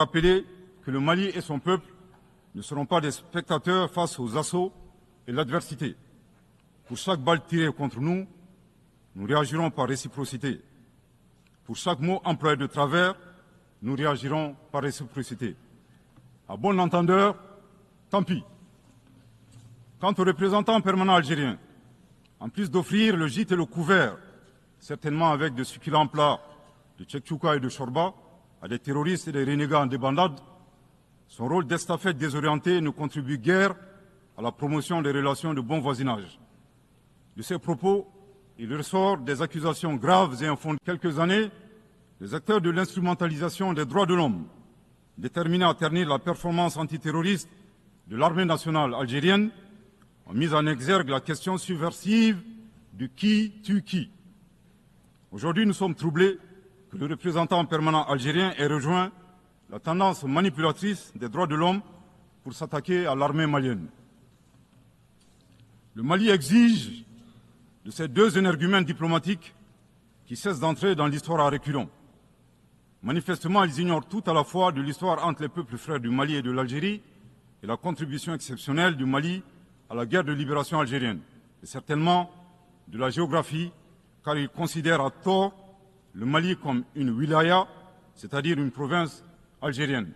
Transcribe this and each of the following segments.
Rappeler que le Mali et son peuple ne seront pas des spectateurs face aux assauts et l'adversité. Pour chaque balle tirée contre nous, nous réagirons par réciprocité. Pour chaque mot employé de travers, nous réagirons par réciprocité. À bon entendeur, tant pis. Quant aux représentants permanents algériens, en plus d'offrir le gîte et le couvert, certainement avec de succulents plats de tchèque-tchouka et de chorba, à des terroristes et des renégats en débandade, son rôle d'estafette désorienté ne contribue guère à la promotion des relations de bon voisinage. De ces propos, il ressort des accusations graves et infondées. Quelques années, les acteurs de l'instrumentalisation des droits de l'homme, déterminés à ternir la performance antiterroriste de l'armée nationale algérienne, ont mis en exergue la question subversive du qui tue qui. Aujourd'hui, nous sommes troublés que le représentant permanent algérien ait rejoint la tendance manipulatrice des droits de l'homme pour s'attaquer à l'armée malienne. Le Mali exige de ces deux énergumènes diplomatiques qui cessent d'entrer dans l'histoire à reculons. Manifestement, ils ignorent tout à la fois de l'histoire entre les peuples frères du Mali et de l'Algérie et la contribution exceptionnelle du Mali à la guerre de libération algérienne, et certainement de la géographie, car ils considèrent à tort le Mali comme une wilaya, c'est-à-dire une province algérienne.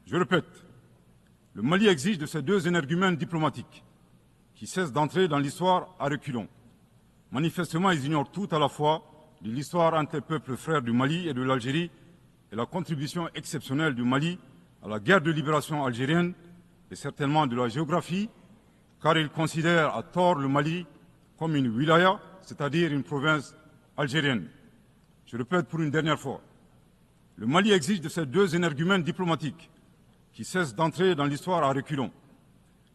Je répète, le Mali exige de ces deux énergumènes diplomatiques qui cessent d'entrer dans l'histoire à reculons. Manifestement, ils ignorent tout à la fois de l'histoire entre les peuples frères du Mali et de l'Algérie et la contribution exceptionnelle du Mali à la guerre de libération algérienne et certainement de la géographie, car ils considèrent à tort le Mali comme une wilaya, c'est-à-dire une province algérienne. Je répète pour une dernière fois, le Mali exige de ces deux énergumènes diplomatiques qui cessent d'entrer dans l'histoire à reculons.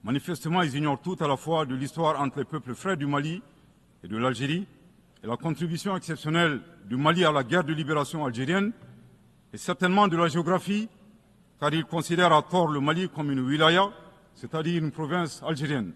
Manifestement, ils ignorent tout à la fois de l'histoire entre les peuples frères du Mali et de l'Algérie et la contribution exceptionnelle du Mali à la guerre de libération algérienne et certainement de la géographie, car ils considèrent à tort le Mali comme une wilaya, c'est-à-dire une province algérienne.